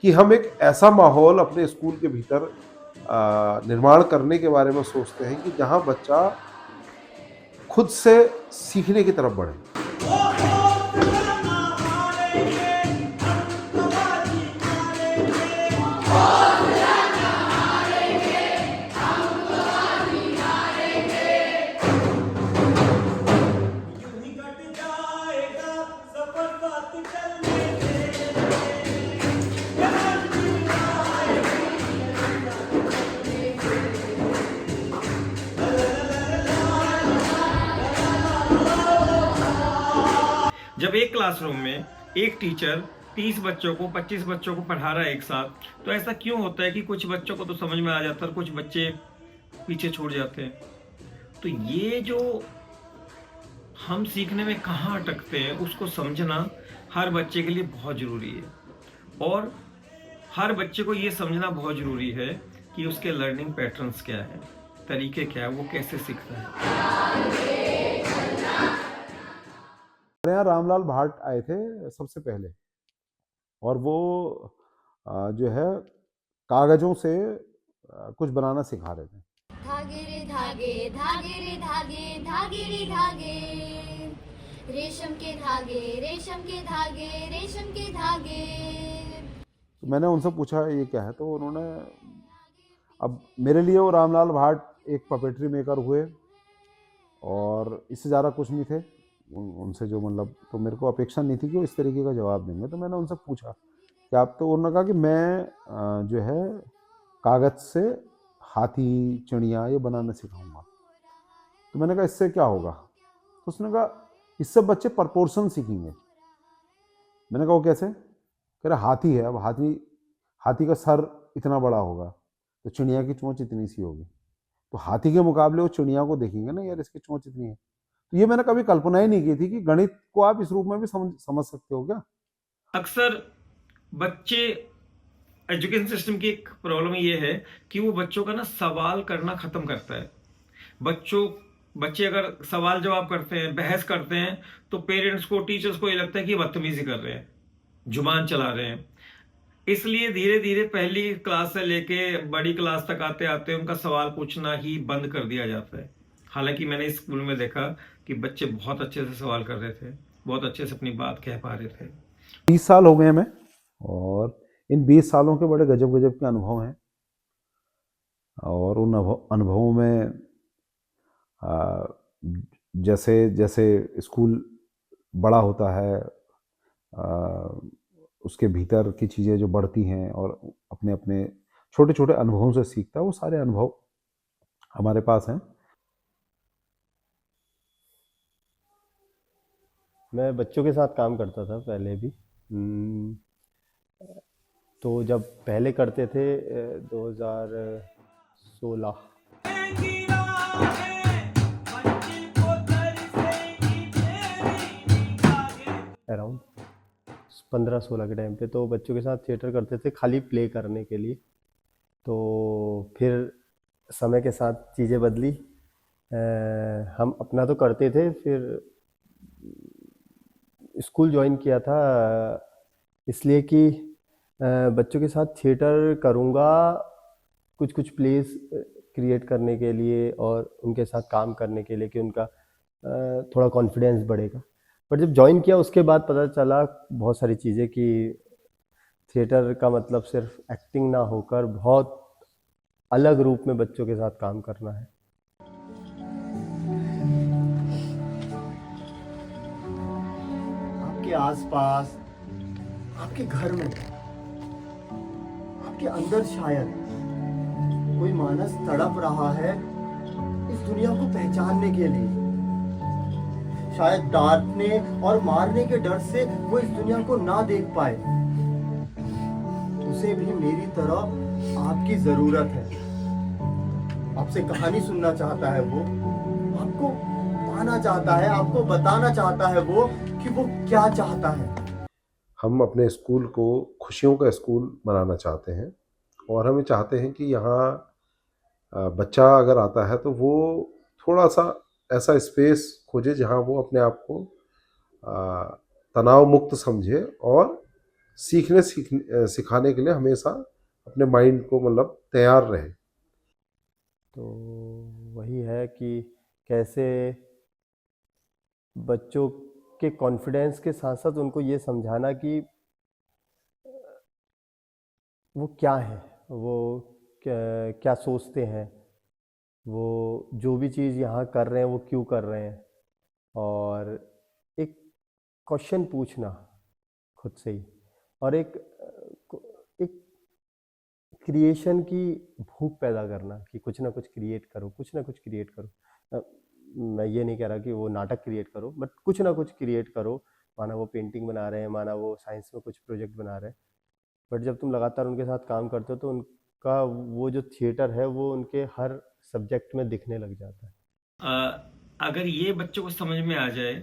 कि हम एक ऐसा माहौल अपने स्कूल के भीतर निर्माण करने के बारे में सोचते हैं कि जहाँ बच्चा खुद से सीखने की तरफ बढ़े। जब एक क्लासरूम में एक टीचर 30 बच्चों को 25 बच्चों को पढ़ा रहा है एक साथ, तो ऐसा क्यों होता है कि कुछ बच्चों को तो समझ में आ जाता है और कुछ बच्चे पीछे छूट जाते हैं। तो ये जो हम सीखने में कहाँ अटकते हैं उसको समझना हर बच्चे के लिए बहुत ज़रूरी है। और हर बच्चे को ये समझना बहुत ज़रूरी है कि उसके लर्निंग पैटर्न्स क्या हैं, तरीके क्या है, वो कैसे सीखता है। हमारे यहाँ रामलाल भाट आए थे सबसे पहले, और वो जो है कागजों से कुछ बनाना सिखा रहे थे। धागे रे धागे, धागे रे धागे, धागे रे धागे, रेशम के धागे, रेशम के धागे, रेशम के धागे। तो मैंने उनसे पूछा ये क्या है, तो उन्होंने, अब मेरे लिए वो रामलाल भाट एक पपेट्री मेकर हुए और इससे ज़्यादा कुछ नहीं थे उनसे, जो मतलब, तो मेरे को अपेक्षा नहीं थी कि वो इस तरीके का जवाब देंगे। तो मैंने उनसे पूछा कि आप, तो उन्होंने कहा कि मैं जो है कागज़ से हाथी चिड़िया ये बनाना सिखाऊंगा। तो मैंने कहा इससे क्या होगा? तो उसने कहा इससे बच्चे प्रपोर्शन सीखेंगे। मैंने कहा वो कैसे? कह रहा हाथी है, अब हाथी का सर इतना बड़ा होगा तो चिड़िया की चोंच इतनी सी होगी, तो हाथी के मुकाबले वो चिड़िया को देखेंगे ना, यार इसकी चोंच इतनी है। तो ये मैंने कभी कल्पना ही नहीं की थी कि गणित को आप इस रूप में भी समझ सकते हो क्या। अक्सर बच्चे, एजुकेशन सिस्टम की एक प्रॉब्लम ये है कि वो बच्चों का ना सवाल करना खत्म करता है। बच्चे अगर सवाल जवाब करते हैं, बहस करते हैं, तो पेरेंट्स को, टीचर्स को ये लगता है कि बदतमीजी कर रहे हैं, जुबान चला रहे हैं। इसलिए धीरे धीरे पहली क्लास से लेके बड़ी क्लास तक आते आते उनका सवाल पूछना ही बंद कर दिया जाता है। हालांकि मैंने इस स्कूल में देखा कि बच्चे बहुत अच्छे से सवाल कर रहे थे, बहुत अच्छे से अपनी बात कह पा रहे थे। 20 साल हो गए हमें, और इन 20 सालों के बड़े गजब गजब के अनुभव हैं, और उन अनुभवों में जैसे जैसे स्कूल बड़ा होता है, उसके भीतर की चीज़ें जो बढ़ती हैं और अपने अपने छोटे छोटे अनुभवों से सीखता है, वो सारे अनुभव हमारे पास हैं। मैं बच्चों के साथ काम करता था पहले भी। तो जब पहले करते थे 2016 अराउंड 15-16 के टाइम पे, तो बच्चों के साथ थिएटर करते थे खाली प्ले करने के लिए। तो फिर समय के साथ चीज़ें बदली। हम अपना तो करते थे, फिर स्कूल ज्वाइन किया था इसलिए कि बच्चों के साथ थिएटर करूँगा कुछ कुछ प्लेस क्रिएट करने के लिए और उनके साथ काम करने के लिए कि उनका थोड़ा कॉन्फिडेंस बढ़ेगा। पर जब ज्वाइन किया उसके बाद पता चला बहुत सारी चीज़ें कि थिएटर का मतलब सिर्फ एक्टिंग ना होकर बहुत अलग रूप में बच्चों के साथ काम करना है। आपके आसपास, आपके घर में, आपके अंदर शायद कोई मानस तड़प रहा है इस दुनिया को पहचानने के लिए। शायद डांटने और मारने के डर से वो इस दुनिया को ना देख पाए। उसे भी मेरी तरह आपकी जरूरत है। आपसे कहानी सुनना चाहता है वो, आपको पाना चाहता है, आपको बताना चाहता है वो कि वो क्या चाहता है। हम अपने स्कूल को खुशियों का स्कूल बनाना चाहते हैं, और हमें चाहते हैं कि यहाँ बच्चा अगर आता है तो वो थोड़ा सा ऐसा स्पेस खोजे जहाँ वो अपने आप को तनाव मुक्त समझे और सिखाने के लिए हमेशा अपने माइंड को मतलब तैयार रहे। तो वही है कि कैसे बच्चों के कॉन्फिडेंस के साथ साथ उनको ये समझाना कि वो क्या है, वो क्या क्या सोचते हैं, वो जो भी चीज़ यहाँ कर रहे हैं वो क्यों कर रहे हैं, और एक क्वेश्चन पूछना खुद से ही, और एक क्रिएशन की भूख पैदा करना कि कुछ ना कुछ क्रिएट करो, कुछ ना कुछ क्रिएट करो। मैं ये नहीं कह रहा कि वो नाटक क्रिएट करो, बट कुछ ना कुछ क्रिएट करो। माना वो पेंटिंग बना रहे हैं, माना वो साइंस में कुछ प्रोजेक्ट बना रहे हैं, बट जब तुम लगातार उनके साथ काम करते हो तो उनका वो जो थिएटर है वो उनके हर सब्जेक्ट में दिखने लग जाता है। अगर ये बच्चों को समझ में आ जाए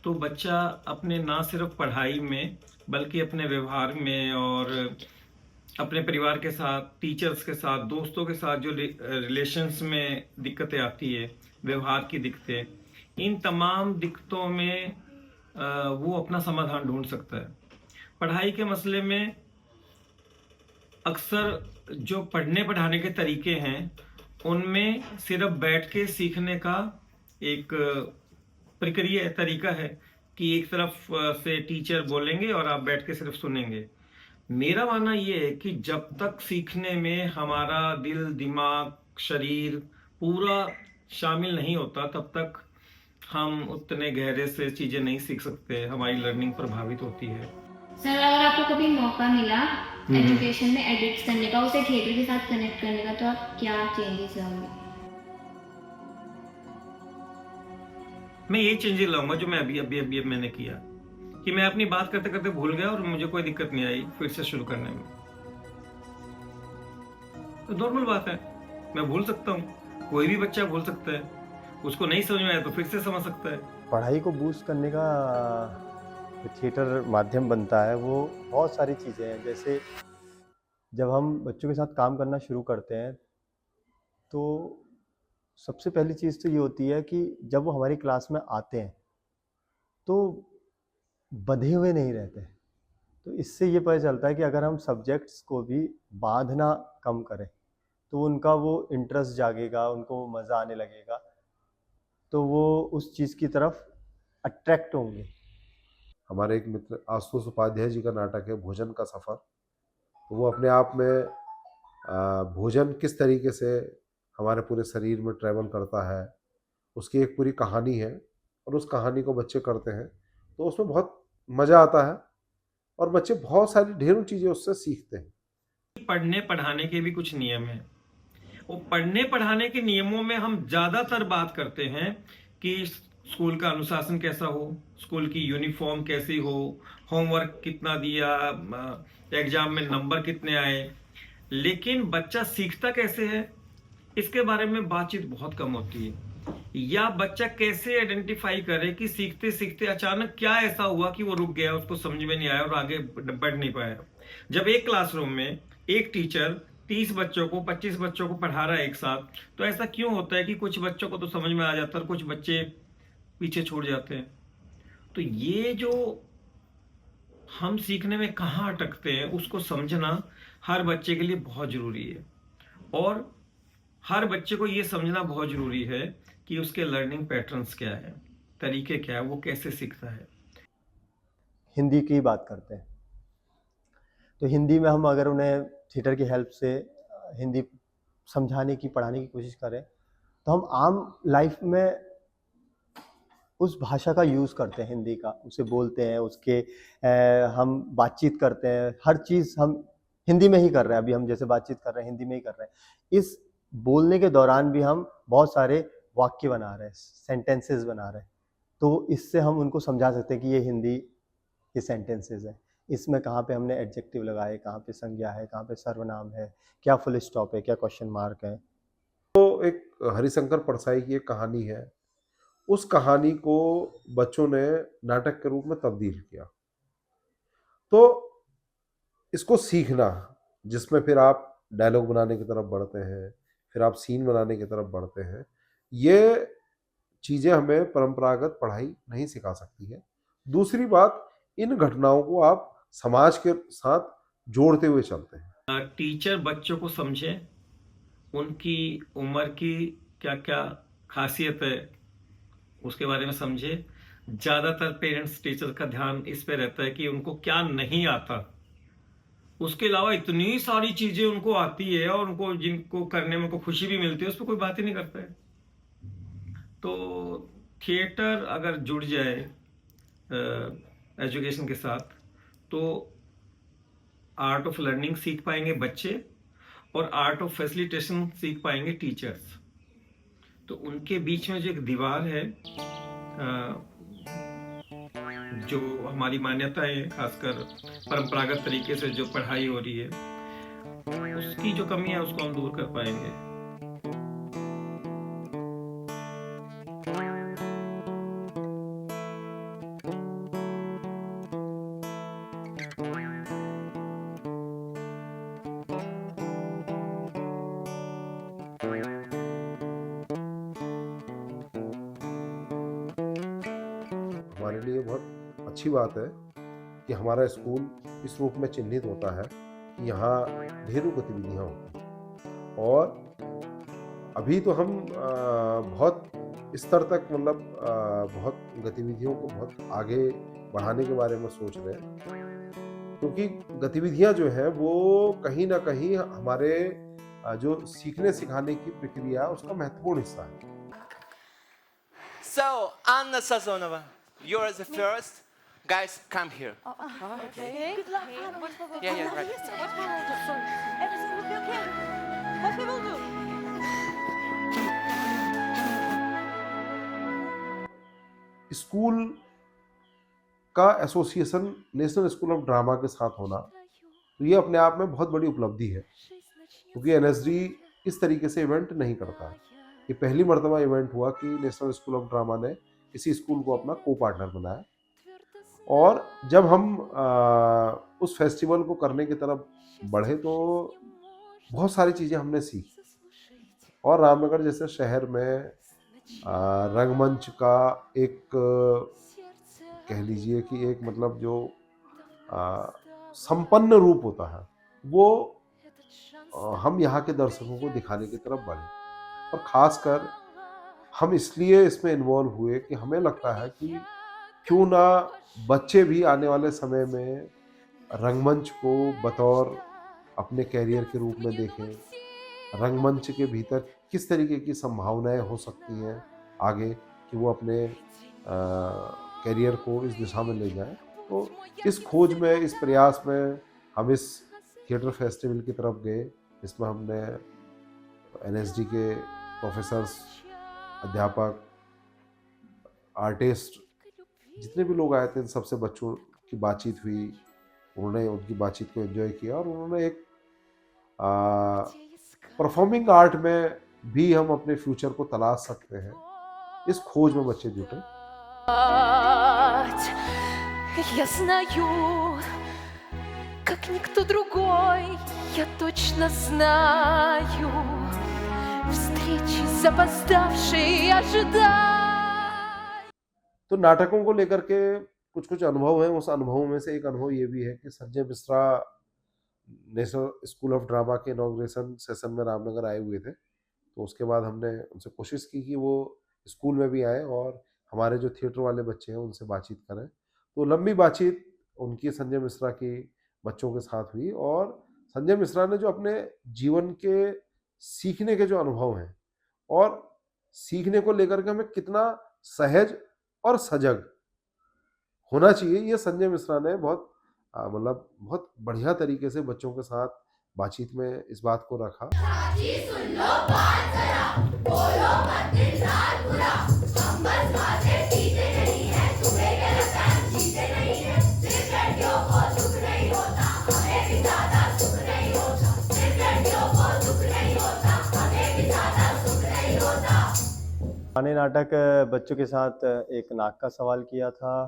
तो बच्चा अपने ना सिर्फ पढ़ाई में बल्कि अपने व्यवहार में और अपने परिवार के साथ, टीचर्स के साथ, दोस्तों के साथ जो रिलेशंस में दिक्कतें आती है, व्यवहार की दिक्कतें, इन तमाम दिक्कतों में वो अपना समाधान ढूंढ सकता है। पढ़ाई के मसले में अक्सर जो पढ़ने पढ़ाने के तरीके हैं उनमें सिर्फ बैठ के सीखने का एक प्रक्रिया तरीका है कि एक तरफ से टीचर बोलेंगे और आप बैठ के सिर्फ सुनेंगे। मेरा मानना ये है कि जब तक सीखने में हमारा दिल, दिमाग, शरीर पूरा शामिल नहीं होता तब तक हम उतने गहरे से चीजें नहीं सीख सकते, हमारी लर्निंग प्रभावित होती है। सर, अगर आपको कभी मौका मिला एजुकेशन में एडिट्स करने का, उसे थिएटर के साथ कनेक्ट करने का, तो आप क्या चेंजेस लाओगे? मैं ये चेंजेस लाऊंगा जो मैं अभी मैंने किया, कि मैं अपनी बात करते करते भूल गया और मुझे कोई दिक्कत नहीं आई फिर से शुरू करने में। तो नॉर्मल बात है, मैं भूल सकता हूँ, कोई भी बच्चा भूल सकता है, उसको नहीं समझ में आया तो फिर से समझ सकता है। पढ़ाई को बूस्ट करने का जो थिएटर माध्यम बनता है वो बहुत सारी चीज़ें हैं। जैसे जब हम बच्चों के साथ काम करना शुरू करते हैं तो सबसे पहली चीज़ तो ये होती है कि जब वो हमारी क्लास में आते हैं तो बंधे हुए नहीं रहते। तो इससे ये पता चलता है कि अगर हम सब्जेक्ट्स को भी बांधना कम करें तो उनका वो इंटरेस्ट जागेगा, उनको वो मज़ा आने लगेगा, तो वो उस चीज़ की तरफ अट्रैक्ट होंगे। हमारे एक मित्र आशुतोष उपाध्याय जी का नाटक है भोजन का सफ़र। तो वो अपने आप में भोजन किस तरीके से हमारे पूरे शरीर में ट्रैवल करता है, उसकी एक पूरी कहानी है और उस कहानी को बच्चे करते हैं तो उसमें बहुत मज़ा आता है और बच्चे बहुत सारी ढेरों चीज़ें उससे सीखते हैं। पढ़ने पढ़ाने के भी कुछ नियम हैं। वो पढ़ने पढ़ाने के नियमों में हम ज्यादातर बात करते हैं कि स्कूल का अनुशासन कैसा हो, स्कूल की यूनिफॉर्म कैसी हो, होमवर्क कितना दिया, एग्जाम में नंबर कितने आए, लेकिन बच्चा सीखता कैसे है इसके बारे में बातचीत बहुत कम होती है। या बच्चा कैसे आइडेंटिफाई करे कि सीखते सीखते अचानक क्या ऐसा हुआ कि वो रुक गया, उसको समझ में नहीं आया और आगे बढ़ नहीं पाया। जब एक क्लासरूम में एक टीचर 30 बच्चों को 25 बच्चों को पढ़ा रहा है एक साथ, तो ऐसा क्यों होता है कि कुछ बच्चों को तो समझ में आ जाता है और कुछ बच्चे पीछे छूट जाते हैं। तो ये जो हम सीखने में कहाँ अटकते हैं उसको समझना हर बच्चे के लिए बहुत जरूरी है, और हर बच्चे को ये समझना बहुत जरूरी है कि उसके लर्निंग पैटर्न्स क्या है, तरीके क्या है, वो कैसे सीखता है। हिंदी की बात करते हैं तो हिंदी में हम अगर उन्हें थिएटर की हेल्प से हिंदी समझाने की, पढ़ाने की कोशिश करें तो हम आम लाइफ में उस भाषा का यूज़ करते हैं, हिंदी का, उसे बोलते हैं, उसके हम बातचीत करते हैं, हर चीज़ हम हिंदी में ही कर रहे हैं। अभी हम जैसे बातचीत कर रहे हैं हिंदी में ही कर रहे हैं। इस बोलने के दौरान भी हम बहुत सारे वाक्य बना रहे हैं, सेंटेंसेस बना रहे हैं, तो इससे हम उनको समझा सकते हैं कि ये हिंदी के सेंटेंसेस है, इसमें कहाँ पे हमने एडजेक्टिव लगाए, कहाँ पे संज्ञा है, कहाँ पे सर्वनाम है, क्या फुल स्टॉप है, क्या क्वेश्चन मार्क है। तो एक हरिशंकर परसाई की एक कहानी है, उस कहानी को बच्चों ने नाटक के रूप में तब्दील किया। तो इसको सीखना, जिसमें फिर आप डायलॉग बनाने की तरफ बढ़ते हैं, फिर आप सीन बनाने की तरफ बढ़ते हैं, ये चीज़ें हमें परंपरागत पढ़ाई नहीं सिखा सकती है। दूसरी बात, इन घटनाओं को आप समाज के साथ जोड़ते हुए चलते हैं। टीचर बच्चों को समझे, उनकी उम्र की क्या क्या खासियत है उसके बारे में समझे। ज़्यादातर पेरेंट्स टीचर का ध्यान इस पे रहता है कि उनको क्या नहीं आता, उसके अलावा इतनी सारी चीज़ें उनको आती है और उनको जिनको करने में उनको खुशी भी मिलती है, उस पर कोई बात ही नहीं करता है। तो थिएटर अगर जुड़ जाए एजुकेशन के साथ तो आर्ट ऑफ लर्निंग सीख पाएंगे बच्चे और आर्ट ऑफ फैसिलिटेशन सीख पाएंगे टीचर्स। तो उनके बीच में जो एक दीवार है, जो हमारी मान्यता है, खासकर परंपरागत तरीके से जो पढ़ाई हो रही है, उसकी जो कमी है उसको हम दूर कर पाएंगे। हमारे लिए बहुत अच्छी बात है कि हमारा स्कूल इस रूप में चिन्हित होता है कि यहाँ ढेरों गतिविधियाँ होती हैं। और अभी तो हम बहुत स्तर तक मतलब बहुत गतिविधियों को बहुत आगे बढ़ाने के बारे में सोच रहे हैं, क्योंकि गतिविधियाँ जो है वो कहीं ना कहीं हमारे जो सीखने सिखाने की प्रक्रिया उसका महत्वपूर्ण हिस्सा है। So, Anna Sazonova, you're the first. Guys, come here. Okay. Good luck. Yeah, right. Yes, sir. What we will do? Sorry. Everything will be okay. What we will do? School का association National School of Drama के साथ होना, तो ये अपने आप में बहुत बड़ी उपलब्धि है, क्योंकि एनएसडी इस तरीके से इवेंट नहीं करता है। ये पहली मर्तबा इवेंट हुआ कि नेशनल स्कूल ऑफ ड्रामा ने इसी स्कूल को अपना को पार्टनर बनाया। और जब हम उस फेस्टिवल को करने की तरफ बढ़े तो बहुत सारी चीज़ें हमने सीखी। और रामनगर जैसे शहर में रंगमंच का एक कह लीजिए कि एक मतलब जो संपन्न रूप होता है वो हम यहाँ के दर्शकों को दिखाने की तरफ बढ़े। और ख़ासकर हम इसलिए इसमें इन्वॉल्व हुए कि हमें लगता है कि क्यों ना बच्चे भी आने वाले समय में रंगमंच को बतौर अपने कैरियर के रूप में देखें, रंगमंच के भीतर किस तरीके की संभावनाएं हो सकती हैं आगे कि वो अपने कैरियर को इस दिशा में ले जाएं। तो इस खोज में, इस प्रयास में हम इस थिएटर फेस्टिवल की तरफ गए। इसमें हमने एनएसडी के प्रोफेसर्स, अध्यापक, आर्टिस्ट, जितने भी लोग आए थे सबसे बच्चों की बातचीत हुई। उन्होंने उनकी बातचीत को एंजॉय किया और उन्होंने एक परफॉर्मिंग आर्ट में भी हम अपने फ्यूचर को तलाश सकते हैं, इस खोज में बच्चे जुटे। Я знаю, как никто другой, я точно знаю, встречи запоздавшие ожидай. तो नाटकों को लेकर के कुछ कुछ अनुभव हैं। उस अनुभवों में से एक अनुभव ये भी है कि Sanjay Mishra national School of Drama के इनॉग्रेशन सेशन में रामनगर आए हुए थे। तो उसके बाद हमने उनसे कोशिश की कि वो स्कूल में भी आए और हमारे जो थिएटर वाले बच्चे हैं उनसे बातचीत करें। तो लंबी बातचीत उनकी संजय मिश्रा की बच्चों के साथ हुई और संजय मिश्रा ने जो अपने जीवन के सीखने के जो अनुभव हैं और सीखने को लेकर के हमें कितना सहज और सजग होना चाहिए, ये संजय मिश्रा ने बहुत मतलब बहुत बढ़िया तरीके से बच्चों के साथ बातचीत में इस बात को रखा। गाने नाटक बच्चों के साथ एक नाक का सवाल किया था,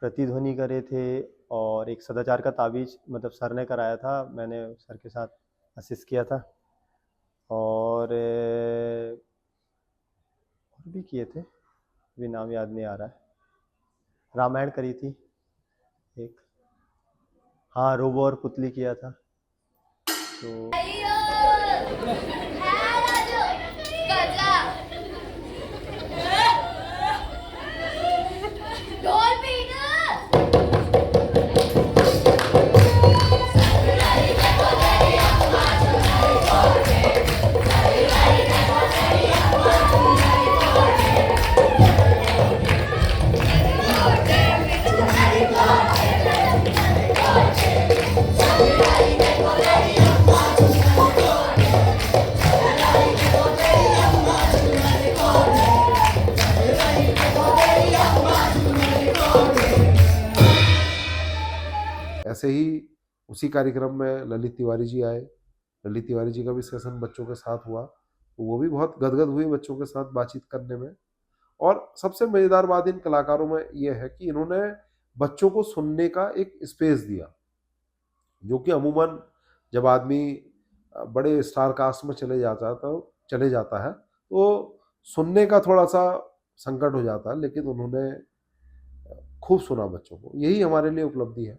प्रतिध्वनि करे थे और एक सदाचार का ताबीज मतलब सर ने कराया था, मैंने सर के साथ असिस्ट किया था। और भी किए थे, अभी नाम याद नहीं आ रहा है। रामायण करी थी एक, हाँ, रोबो और पुतली किया था। तो ढोल पीना ऐसे ही उसी कार्यक्रम में ललित तिवारी जी आए। ललित तिवारी जी का भी सेशन बच्चों के साथ हुआ, तो वो भी बहुत गदगद हुए बच्चों के साथ बातचीत करने में। और सबसे मज़ेदार बात इन कलाकारों में ये है कि इन्होंने बच्चों को सुनने का एक स्पेस दिया, जो कि अमूमन जब आदमी बड़े स्टार कास्ट में चले जाता है तो सुनने का थोड़ा सा संकट हो जाता है, लेकिन उन्होंने खूब सुना बच्चों को। यही हमारे लिए उपलब्धि है।